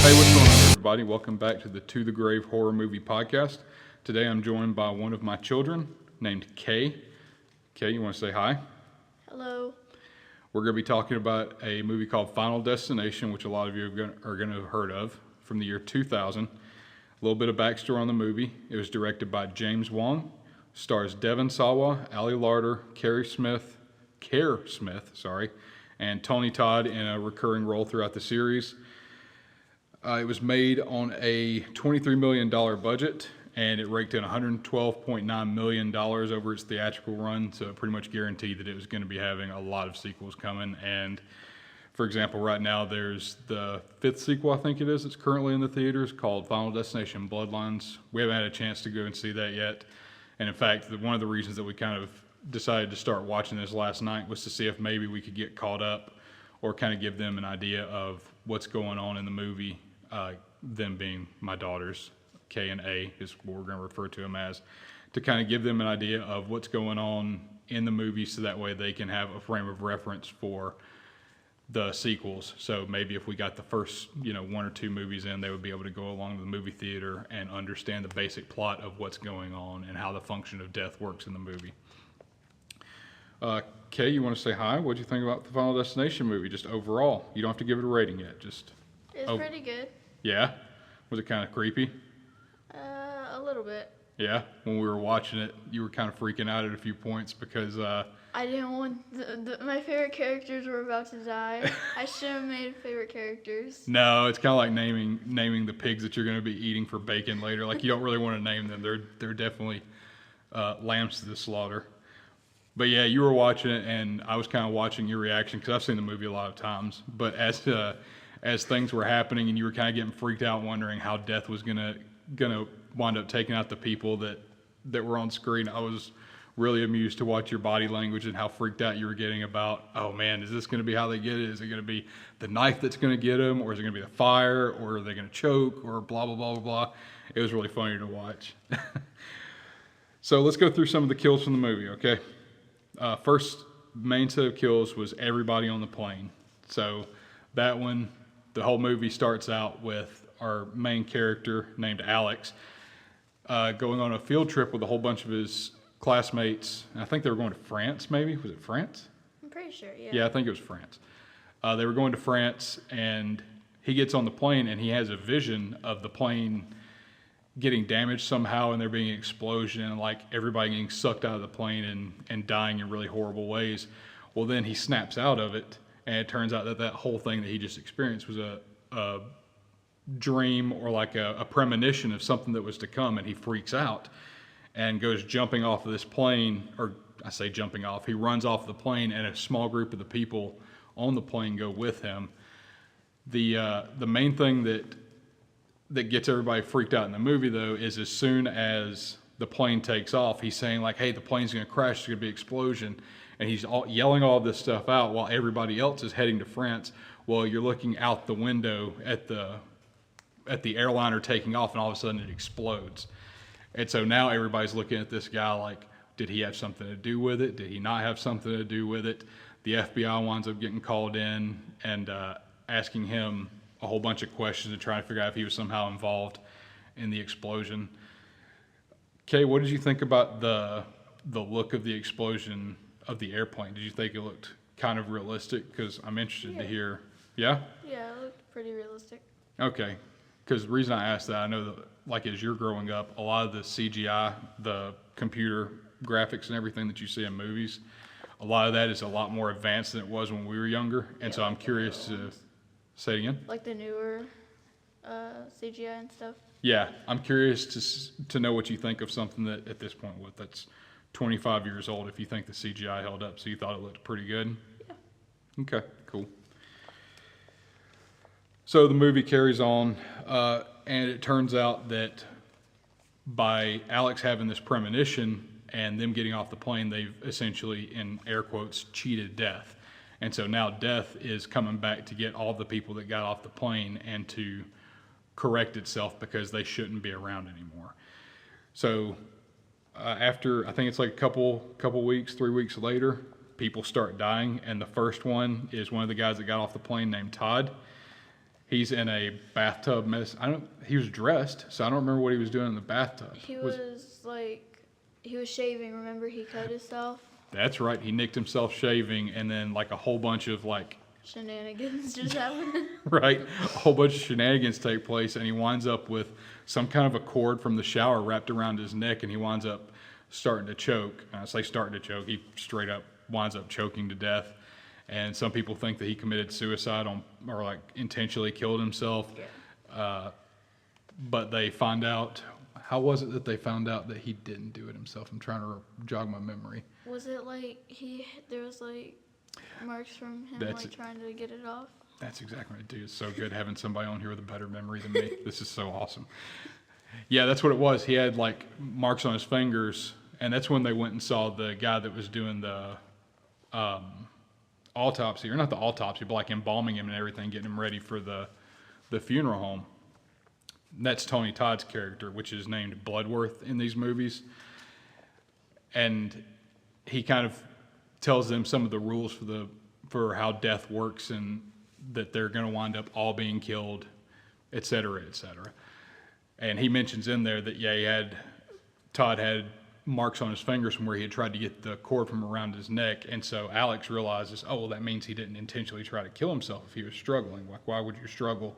Hey, what's going on, everybody? Welcome back to the To the Grave Horror Movie Podcast. Today I'm joined by one of my children named Kay. Kay, you want to say hi? Hello. We're going to be talking about a movie called Final Destination, which a lot of you are going to have heard of, from the year 2000. A little bit of backstory on the movie. It was directed by James Wan, stars Devon Sawa, Ali Larter, Kerr Smith, and Tony Todd in a recurring role throughout the series. It was made on a $23 million budget, and it raked in $112.9 million over its theatrical run, so it pretty much guaranteed that it was going to be having a lot of sequels coming. And for example, right now there's the fifth sequel, I think it is, that's currently in the theaters called Final Destination Bloodlines. We haven't had a chance to go and see that yet. And in fact, one of the reasons that we kind of decided to start watching this last night was to see if maybe we could get caught up or kind of give them an idea of what's going on in the movie. Them being my daughters, K and A is what we're going to refer to them as, to kind of give them an idea of what's going on in the movie so that way they can have a frame of reference for the sequels. So maybe if we got the first, one or two movies in, they would be able to go along to the movie theater and understand the basic plot of what's going on and how the function of death works in the movie. Kay, you want to say hi? What did you think about the Final Destination movie, just overall? You don't have to give it a rating yet, just... It's pretty good. Yeah? Was it kind of creepy? A little bit. Yeah? When we were watching it, you were kind of freaking out at a few points because... I didn't want... my favorite characters were about to die. I should have made favorite characters. No, it's kind of like naming the pigs that you're going to be eating for bacon later. Like, you don't really want to name them. They're definitely lambs to the slaughter. But yeah, you were watching it, and I was kind of watching your reaction because I've seen the movie a lot of times. But as things were happening and you were kind of getting freaked out wondering how death was gonna wind up taking out the people that were on screen, I was really amused to watch your body language and how freaked out you were getting about, oh man, is this going to be how they get it? Is it going to be the knife that's going to get them, or is it going to be the fire, or are they going to choke, or blah, blah, blah, blah, blah. It was really funny to watch. So let's go through some of the kills from the movie, okay? First main set of kills was everybody on the plane. So that one, the whole movie starts out with our main character named Alex going on a field trip with a whole bunch of his classmates. I think they were going to France, maybe. Was it France? I'm pretty sure, yeah. Yeah, I think it was France. They were going to France, and he gets on the plane, and he has a vision of the plane getting damaged somehow, and there being an explosion, and like everybody getting sucked out of the plane and dying in really horrible ways. Well, then he snaps out of it, and it turns out that whole thing that he just experienced was a dream or like a premonition of something that was to come, and he freaks out and goes jumping off of this plane, or I say jumping off, he runs off the plane, and a small group of the people on the plane go with him. The main thing that gets everybody freaked out in the movie, though, is as soon as the plane takes off, he's saying like, hey, the plane's going to crash, there's going to be an explosion. And he's yelling all this stuff out while everybody else is heading to France. Well, you're looking out the window at the airliner taking off, and all of a sudden it explodes. And so now everybody's looking at this guy like, did he have something to do with it? Did he not have something to do with it? The FBI winds up getting called in and asking him a whole bunch of questions to try to figure out if he was somehow involved in the explosion. Kay, what did you think about the look of the explosion of the airplane? Did you think it looked kind of realistic? Because I'm interested to hear. Yeah? Yeah, it looked pretty realistic. Okay. Because the reason I asked that, I know that like as you're growing up, a lot of the CGI, the computer graphics and everything that you see in movies, a lot of that is a lot more advanced than it was when we were younger. And so I'm curious to... Say it again? Like the newer CGI and stuff? Yeah, I'm curious to know what you think of something that at this point, that's 25 years old, if you think the CGI held up. So you thought it looked pretty good? Yeah. Okay, cool. So the movie carries on, and it turns out that by Alex having this premonition and them getting off the plane, they've essentially, in air quotes, cheated death. And so now death is coming back to get all the people that got off the plane and to correct itself because they shouldn't be around anymore. So after, I think it's like a couple weeks, 3 weeks later, people start dying. And the first one is one of the guys that got off the plane named Todd. He's in a bathtub mess. He was dressed, so I don't remember what he was doing in the bathtub. He was shaving. Remember, he cut himself. That's right. He nicked himself shaving, and then like a whole bunch of like shenanigans just happened. Right, a whole bunch of shenanigans take place, and he winds up with some kind of a cord from the shower wrapped around his neck, and he winds up starting to choke. I say starting to choke. He straight up winds up choking to death. And some people think that he committed suicide or like intentionally killed himself. Yeah. But they find out, how was it that they found out that he didn't do it himself? I'm trying to jog my memory. Was it like there was like marks from him trying to get it off? That's exactly what it is. It's so good having somebody on here with a better memory than me. This is so awesome. Yeah, that's what it was. He had like marks on his fingers, and that's when they went and saw the guy that was doing the autopsy, or not the autopsy, but like embalming him and everything, getting him ready for the funeral home. And that's Tony Todd's character, which is named Bloodworth in these movies. And he kind of tells them some of the rules for how death works, and that they're going to wind up all being killed, et cetera, et cetera. And he mentions in there that, Todd had marks on his fingers from where he had tried to get the cord from around his neck. And so Alex realizes, oh, well, that means he didn't intentionally try to kill himself if he was struggling. Like, why would you struggle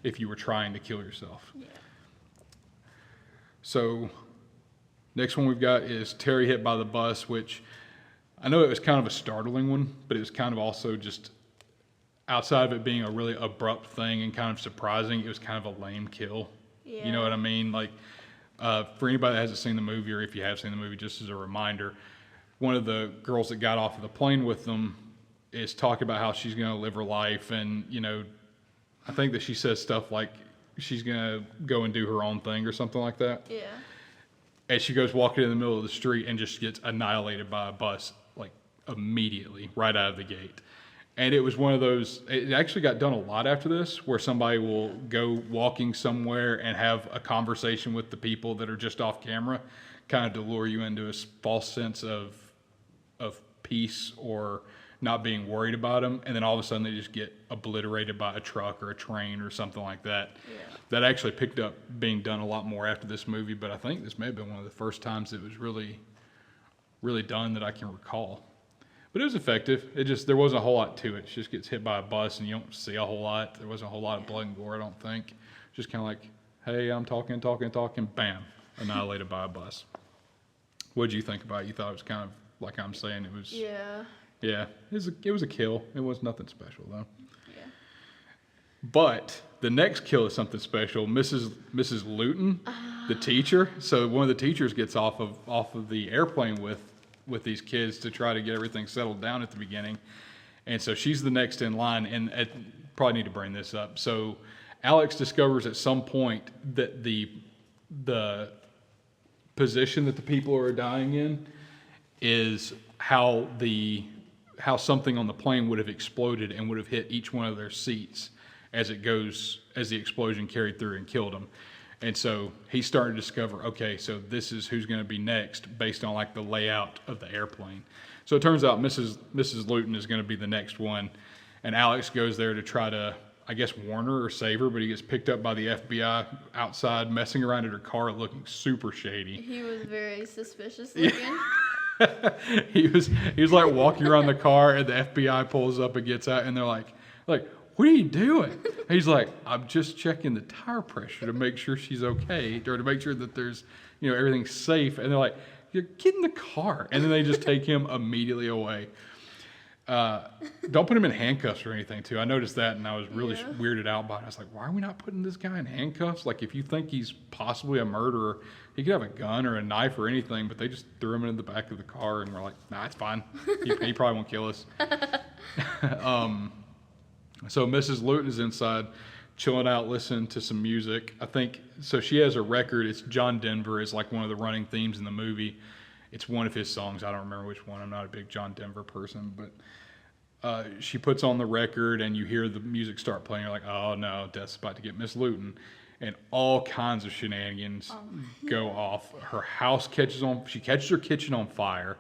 if you were trying to kill yourself? Yeah. So next one we've got is Terry hit by the bus, which I know it was kind of a startling one, but it was kind of also just, outside of it being a really abrupt thing and kind of surprising, it was kind of a lame kill. Yeah. You know what I mean? Like, for anybody that hasn't seen the movie, or if you have seen the movie, just as a reminder, one of the girls that got off of the plane with them is talking about how she's going to live her life. And, I think that she says stuff like she's going to go and do her own thing or something like that. Yeah. And she goes walking in the middle of the street and just gets annihilated by a bus, like immediately, right out of the gate. And it was one of those, it actually got done a lot after this, where somebody will go walking somewhere and have a conversation with the people that are just off camera, kind of to lure you into a false sense of peace or not being worried about them. And then all of a sudden they just get obliterated by a truck or a train or something like that. Yeah. That actually picked up being done a lot more after this movie, but I think this may have been one of the first times it was really, really done that I can recall. But it was effective. There wasn't a whole lot to it. She just gets hit by a bus and you don't see a whole lot. There wasn't a whole lot of blood and gore, I don't think. Just kind of like, hey, I'm talking, bam, annihilated by a bus. What did you think about it? You thought it was kind of like I'm saying it was? Yeah. Yeah, it was a kill. It was nothing special though. Yeah. But the next kill is something special. Mrs. Luton, the teacher. So one of the teachers gets off of the airplane with these kids to try to get everything settled down at the beginning. And so she's the next in line, and probably need to bring this up. So Alex discovers at some point that the position that the people are dying in is how something on the plane would have exploded and would have hit each one of their seats as the explosion carried through and killed them. And so he's starting to discover, okay, so this is who's going to be next based on like the layout of the airplane. So it turns out Mrs. Luton is going to be the next one. And Alex goes there to try to, I guess, warn her or save her, but he gets picked up by the FBI outside, messing around at her car, looking super shady. He was very suspicious looking. He was like walking around the car, and the FBI pulls up and gets out, and they're like, what are you doing? And he's like, I'm just checking the tire pressure to make sure she's okay, or to make sure that there's, everything's safe. And they're like, get in the car. And then they just take him immediately away. Don't put him in handcuffs or anything, too. I noticed that, and I was really weirded out by it. I was like, why are we not putting this guy in handcuffs? Like, if you think he's possibly a murderer, he could have a gun or a knife or anything, but they just threw him in the back of the car, and we're like, nah, it's fine. He probably won't kill us. So Mrs. Luton is inside, chilling out, listening to some music. I think, so she has a record. It's John Denver is like one of the running themes in the movie. It's one of his songs. I don't remember which one. I'm not a big John Denver person, but she puts on the record and you hear the music start playing. You're like, oh no, Death's about to get Miss Luton. And all kinds of shenanigans go off. Her house she catches her kitchen on fire.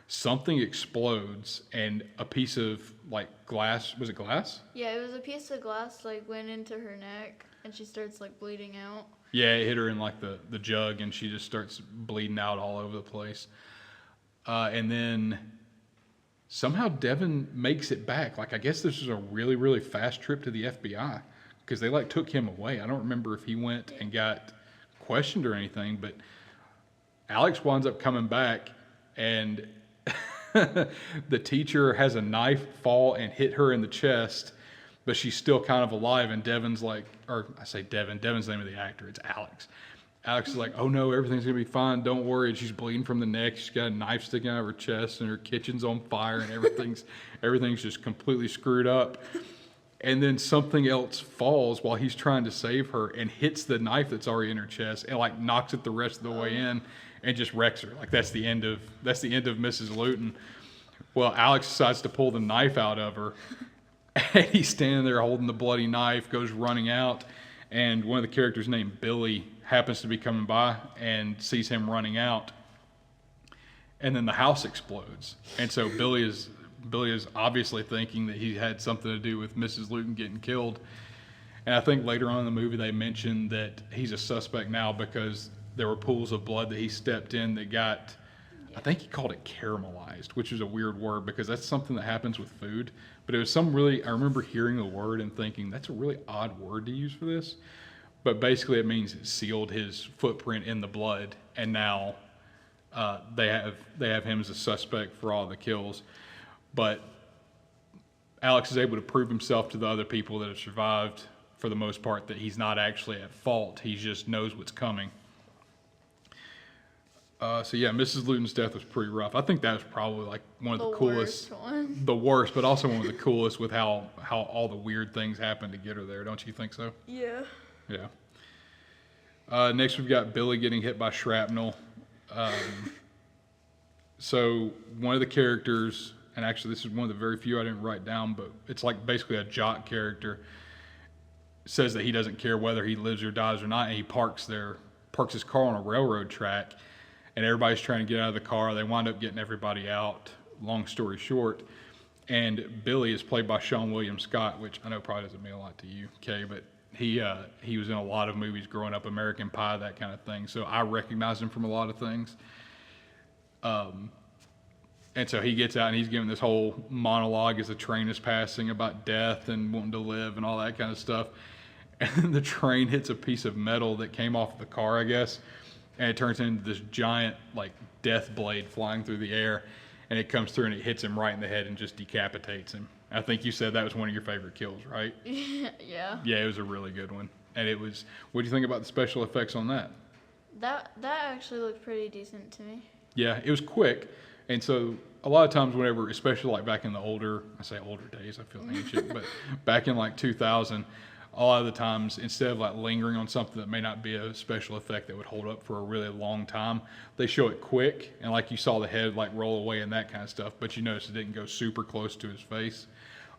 something explodes and a piece of like glass, was it glass? Yeah, it was a piece of glass like went into her neck, and she starts like bleeding out. Yeah, it hit her in like the jug, and she just starts bleeding out all over the place. And then somehow Devin makes it back. Like, I guess this was a really, really fast trip to the FBI because they like took him away. I don't remember if he went and got questioned or anything, but Alex winds up coming back, and the teacher has a knife fall and hit her in the chest, but she's still kind of alive. And Devin's like, or I say Devin's the name of the actor. It's Alex. Alex is like, oh no, everything's going to be fine. Don't worry. And she's bleeding from the neck. She's got a knife sticking out of her chest, and her kitchen's on fire, and everything's just completely screwed up. And then something else falls while he's trying to save her and hits the knife that's already in her chest and like knocks it the rest of the way in and just wrecks her. Like that's the end of Mrs. Luton. Well, Alex decides to pull the knife out of her, and he's standing there holding the bloody knife, goes running out, and one of the characters named Billy happens to be coming by and sees him running out, and then the house explodes. And so Billy is obviously thinking that he had something to do with Mrs. Luton getting killed. And I think later on in the movie they mentioned that he's a suspect now because there were pools of blood that he stepped in that got, I think he called it caramelized, which is a weird word because that's something that happens with food. But it was I remember hearing the word and thinking, that's a really odd word to use for this. But basically it means it sealed his footprint in the blood, and now they have him as a suspect for all the kills. But Alex is able to prove himself to the other people that have survived, for the most part, that he's not actually at fault. He just knows what's coming. So yeah, Mrs. Luton's death was pretty rough. I think that was probably like one of the coolest. The worst, but also one of the coolest with how all the weird things happened to get her there. Don't you think so? Yeah. Yeah. Next, we've got Billy getting hit by shrapnel. So one of the characters, and actually this is one of the very few I didn't write down, but it's like basically a jock character, says that he doesn't care whether he lives or dies or not, and he parks his car on a railroad track, and everybody's trying to get out of the car. They wind up getting everybody out, long story short. And Billy is played by Sean William Scott, which I know probably doesn't mean a lot to you, Kay, but he was in a lot of movies growing up, American Pie, that kind of thing. So I recognize him from a lot of things. And so he gets out and he's giving this whole monologue as the train is passing about death and wanting to live and all that kind of stuff. And the train hits a piece of metal that came off the car, I guess, and it turns into this giant like death blade flying through the air, and it comes through and it hits him right in the head and just decapitates him. I think you said that was one of your favorite kills, right? Yeah. Yeah, it was a really good one. And it was, what do you think about the special effects on that? That actually looked pretty decent to me. Yeah, it was quick. And so a lot of times whenever, especially like back in the older days, I feel ancient, but back in like 2000, a lot of the times, instead of like lingering on something that may not be a special effect that would hold up for a really long time, they show it quick, and like you saw the head like roll away and that kind of stuff, but you notice it didn't go super close to his face.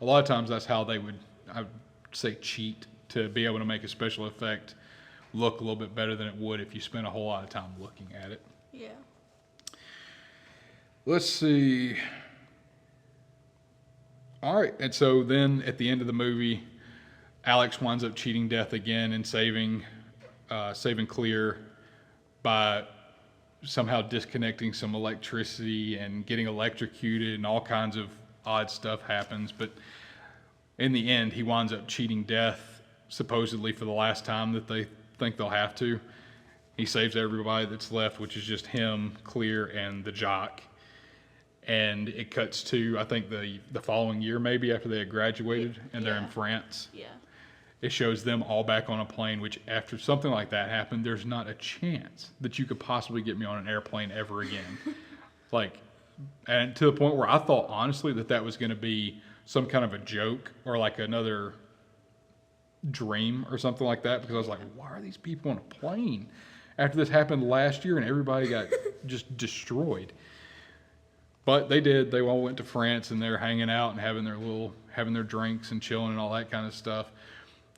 A lot of times that's how they would, I would say, cheat to be able to make a special effect look a little bit better than it would if you spent a whole lot of time looking at it. Yeah. Let's see. All right, and so then at the end of the movie, Alex winds up cheating death again and saving Clear by somehow disconnecting some electricity and getting electrocuted, and all kinds of odd stuff happens. But in the end, he winds up cheating death, supposedly for the last time that they think they'll have to. He saves everybody that's left, which is just him, Clear, and the jock. And it cuts to, I think, the following year, maybe, after they had graduated, and they're in France. Yeah. It shows them all back on a plane, which after something like that happened, there's not a chance that you could possibly get me on an airplane ever again. And to the point where I thought, honestly, that was going to be some kind of a joke or like another dream or something like that, because I was like, why are these people on a plane after this happened last year and everybody got just destroyed? But they did. They all went to France and they're hanging out and having their drinks and chilling and all that kind of stuff.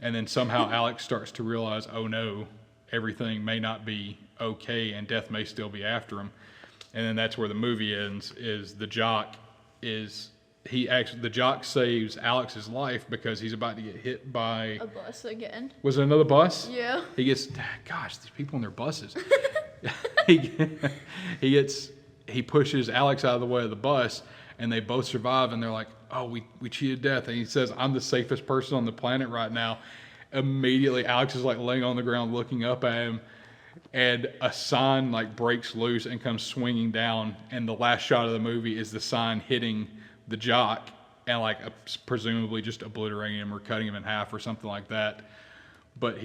And then somehow Alex starts to realize, oh no, everything may not be okay and death may still be after him. and then that's where the movie ends. Is the jock the jock saves Alex's life because he's about to get hit by A bus again. Was it another bus? Yeah. He gets, gosh, these people in their buses. he pushes Alex out of the way of the bus, and they both survive, and they're like, oh, we cheated death. And he says, I'm the safest person on the planet right now. Immediately, Alex is like laying on the ground looking up at him, and a sign like breaks loose and comes swinging down, and the last shot of the movie is the sign hitting the jock and like presumably just obliterating him or cutting him in half or something like that. But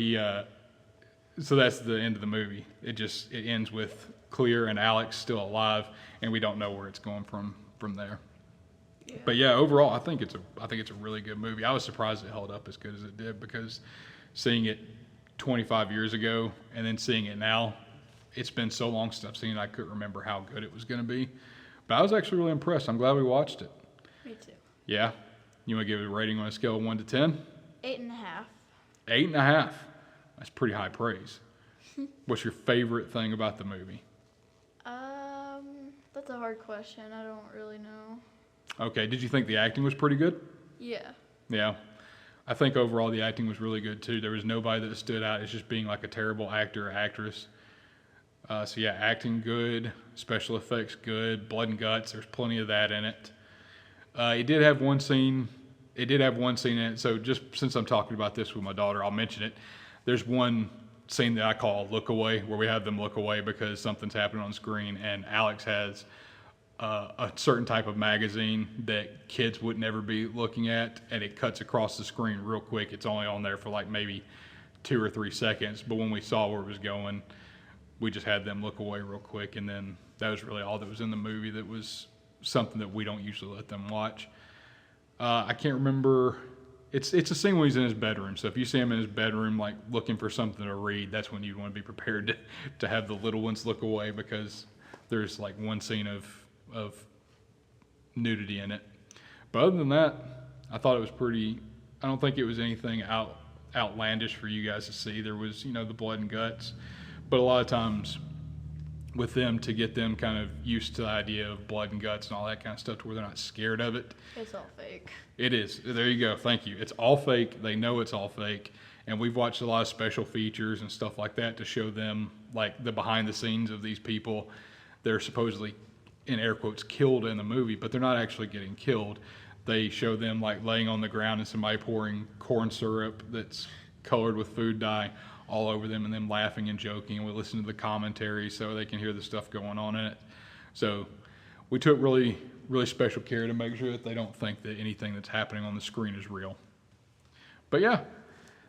so that's the end of the movie. It ends with Clear and Alex still alive, and we don't know where it's going from there. Yeah. But yeah, overall, I think it's a really good movie. I was surprised it held up as good as it did, because seeing it 25 years ago and then seeing it now, it's been so long since I've seen it, I couldn't remember how good it was going to be. But I was actually really impressed. I'm glad we watched it. Me too. Yeah? You want to give it a rating on a scale of 1 to 10? 8.5. 8.5. That's pretty high praise. What's your favorite thing about the movie? That's a hard question. I don't really know. Okay, did you think the acting was pretty good? Yeah. Yeah. I think overall the acting was really good too. There was nobody that stood out as just being like a terrible actor or actress. So yeah, acting good, special effects good, blood and guts, there's plenty of that in it. It did have one scene in it, so just since I'm talking about this with my daughter, I'll mention it. There's one scene that I call look away, where we have them look away because something's happening on screen, and Alex has a certain type of magazine that kids would never be looking at, and it cuts across the screen real quick. It's only on there for like maybe 2 or 3 seconds, but when we saw where it was going, we just had them look away real quick, and then that was really all that was in the movie that was something that we don't usually let them watch. I can't remember. It's a scene when he's in his bedroom. So if you see him in his bedroom, like looking for something to read, that's when you'd want to be prepared to have the little ones look away, because there's like one scene of nudity in it. But other than that, I thought it was pretty. I don't think it was anything outlandish for you guys to see. There was, the blood and guts, but a lot of times with them, to get them kind of used to the idea of blood and guts and all that kind of stuff to where they're not scared of it. It's all fake. It is. There you go. Thank you. It's all fake. They know it's all fake. And we've watched a lot of special features and stuff like that to show them like the behind the scenes of these people. They're supposedly, in air quotes, killed in the movie, but they're not actually getting killed. They show them like laying on the ground and somebody pouring corn syrup that's colored with food dye all over them, and them laughing and joking. We listen to the commentary so they can hear the stuff going on in it. So we took really, really special care to make sure that they don't think that anything that's happening on the screen is real. But yeah,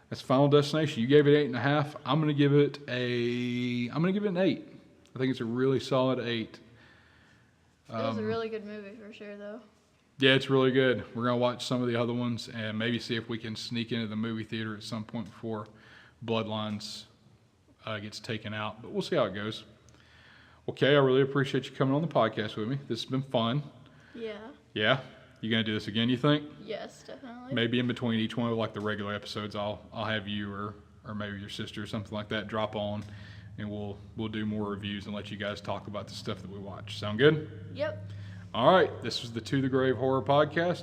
that's Final Destination. You gave it 8.5. I'm gonna give it an 8. I think it's a really solid 8. It was a really good movie for sure, though. Yeah, it's really good. We're gonna watch some of the other ones and maybe see if we can sneak into the movie theater at some point before Bloodlines gets taken out, but we'll see how it goes. Okay, I really appreciate you coming on the podcast with me. This has been fun. Yeah. Yeah? You gonna do this again, you think? Yes, definitely. Maybe in between each one of like the regular episodes, I'll have you or maybe your sister or something like that drop on, and we'll do more reviews and let you guys talk about the stuff that we watch. Sound good? Yep. All right, this was the To the Grave Horror Podcast.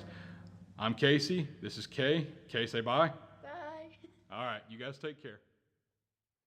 I'm Casey. This is Kay. Kay, say bye. Bye. All right, you guys take care.